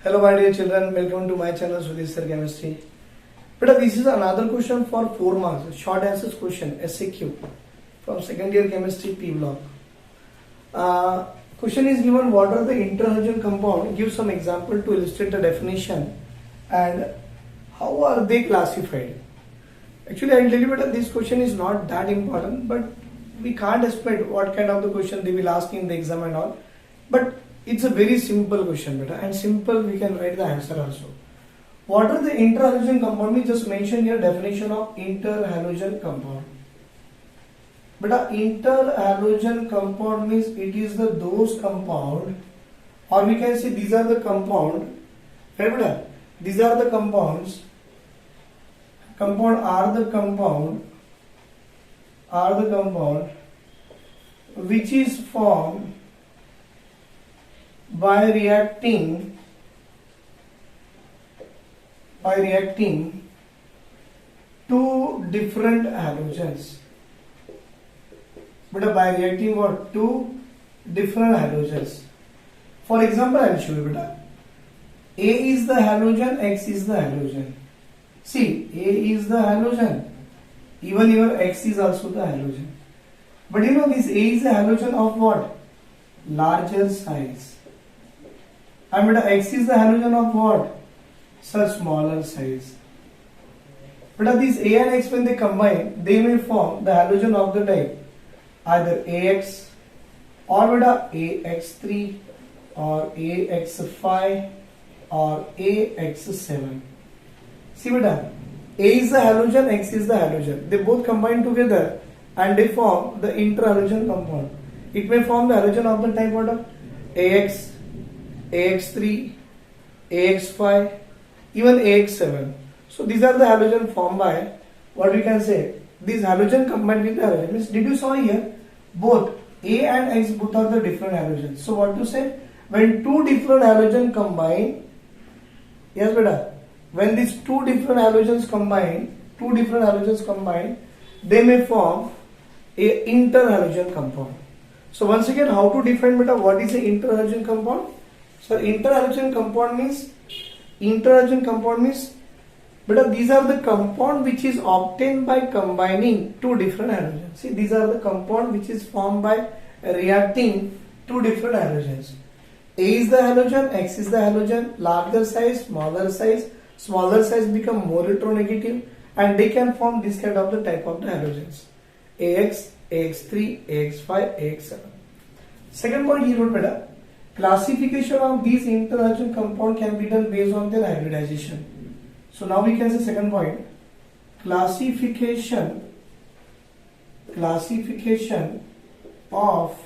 Hello my dear children, welcome to my channel Sudhir Sir Chemistry. But this is another question for 4 marks, short answers question, SAQ from second year chemistry P block. Question is given, what are the interhalogen compound? Give some example to illustrate the definition and how are they classified. Actually I will tell you that this question is not that important, but we can't expect what kind of the question they will ask in the exam and all. But it's a very simple question, beta, and simple we can write the answer also. What are the interhalogen compound? We just mention here definition of interhalogen compound. Beta, interhalogen compound means it is the those compound, or we can say these are the compound. Right, beta? These are the compounds. Compound are the compound which is formed by reacting two different halogens. But by reacting what? Two different halogens. For example, I will show you. Beta. A is the halogen, X is the halogen. See, A is the halogen. Even your X is also the halogen. But you know this A is the halogen of what? Larger size. And beta X is the halogen of what? Such smaller size. But these A and X, when they combine, they may form the halogen of the type either AX or beta AX3 or AX5 or AX7. See beta, A is the halogen, X is the halogen. They both combine together and they form the interhalogen compound. It may form the halogen of the type what? AX, AX3, AX5, even AX7. So these are the halogen formed by what we can say. These halogen combined with the halogen means, did you saw here both A and X both are the different halogens. So what to say? When two different halogen combine, yes beta, when these two different halogens combine, they may form a interhalogen compound. So once again, how to define beta what is a interhalogen compound? So interhalogen compound means beta these are the compound which is obtained by combining two different halogens. See, these are the compound which is formed by reacting two different halogens. A is the halogen, X is the halogen, larger size, smaller size. Smaller size become more electronegative and they can form this kind of the type of the halogens. AX, AX3, AX5, AX7. Second point here, beta. Classification of these interhalogen compound can be done based on their hybridization. So now we can say second point, classification of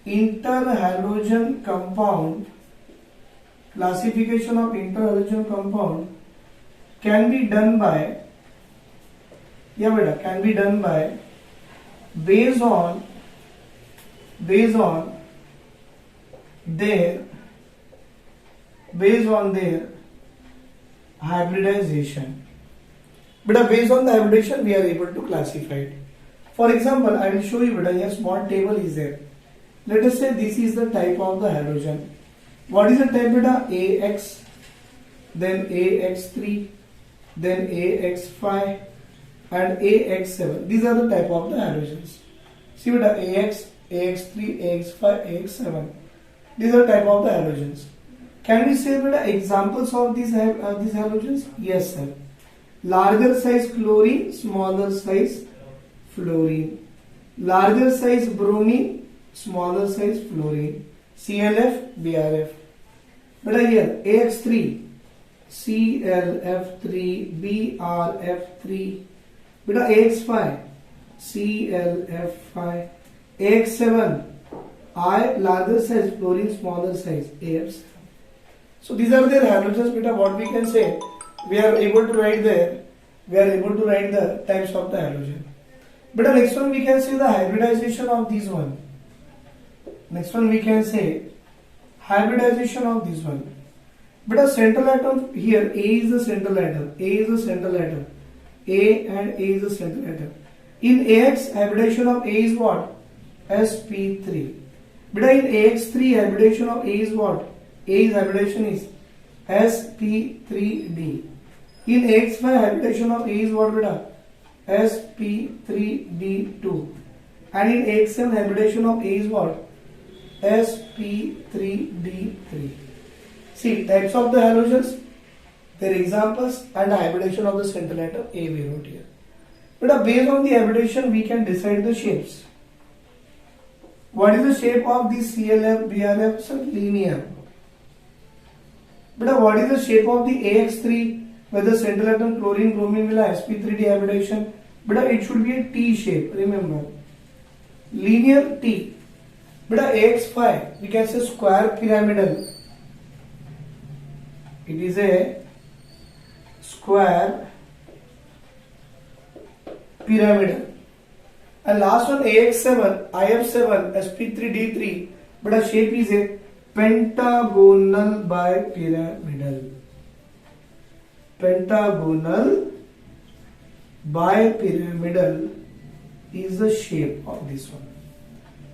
interhalogen compound can be done by based on their hybridization. But based on the hybridization we are able to classify it. For example, I will show you a small table is there. Let us say this is the type of the halogen. What is the type beta? AX, then AX3, then AX5 and AX7. These are the type of the halogens. See beta, AX, AX3, AX5, AX7. These are type of the halogens. Can we say beta examples of these halogens? Yes sir. Larger size chlorine, smaller size fluorine. Larger size bromine, smaller size fluorine. CLF, BRF. Beta here AX3, CLF3, BRF3. Beta AX5, CLF5. AX7, I larger size fluorine, smaller size AF7. So these are their halogens beta. What we can say, we are able to write the types of the halogen. But the next one we can say the hybridization of this one. But a central atom here, A is the central atom. A and A is the central atom. In AX, hybridization of A is what? sp3. But in AX3 hybridization of A is what? A's hybridization is sp3d. In AX5 hybridization of A is what beta? sp3d2. And in AX7 hybridization of A is what? sp3d3. See, types of the halogens, their examples, and the hybridization of the central atom A we wrote here. But based on the hybridization, we can decide the shapes. What is the shape of the CLF, BRF? So linear. But what is the shape of the AX3 where the central atom chlorine bromine will have sp3d hybridization? But it should be a T shape, remember. Linear T. But AX5 we can say square pyramidal. It is a square pyramidal. And last one AX7, IF7, sp3d3, but the shape is a pentagonal bipyramidal. Pentagonal bipyramidal is the shape of this one.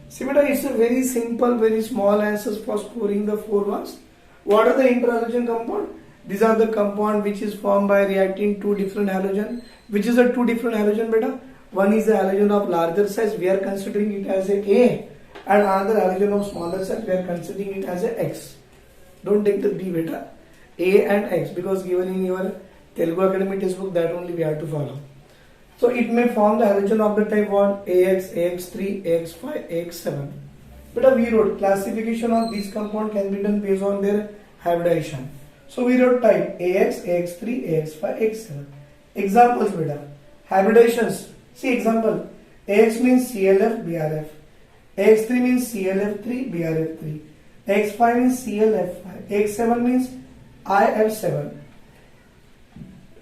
See, it's a very simple, very small answers for scoring the 4 marks. What are the interhalogen compound? These are the compound which is formed by reacting two different halogen. Which is the two different halogen beta? One is the halogen of larger size, we are considering it as a A, and another halogen of smaller size, we are considering it as a X. Don't take the D beta. A and X, because given in your Telugu Academy textbook, that only we have to follow. So it may form the halogen of the type what? AX, AX3, AX5, AX7. But we wrote classification of these compound can be done based on their hybridization. So we wrote type AX, AX3, AX5, AX7. Examples beta. Hybridizations. See example. AX means CLF, BRF. AX3 means CLF3, BRF3. AX5 means CLF5. AX7 means IF7.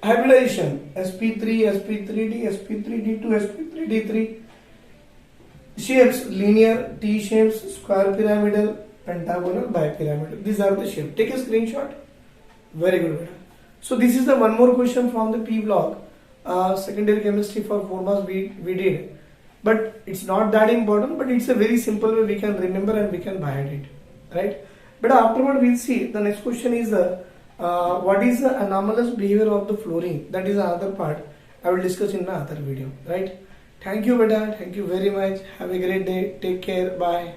Hybridization sp3, sp3d, sp3d2, sp3d3. Shapes linear, T shapes, square pyramidal, pentagonal, bipyramidal. These are the shapes. Take a screenshot. Very good. So this is the one more question from the P block. Secondary chemistry for 4 marks we did. But it's not that important, but it's a very simple way we can remember and we can buy it. Right? But afterward we'll see. The next question is what is the anomalous behavior of the fluorine? That is another part I will discuss in my other video. Right? Thank you beta. Thank you very much. Have a great day. Take care. Bye.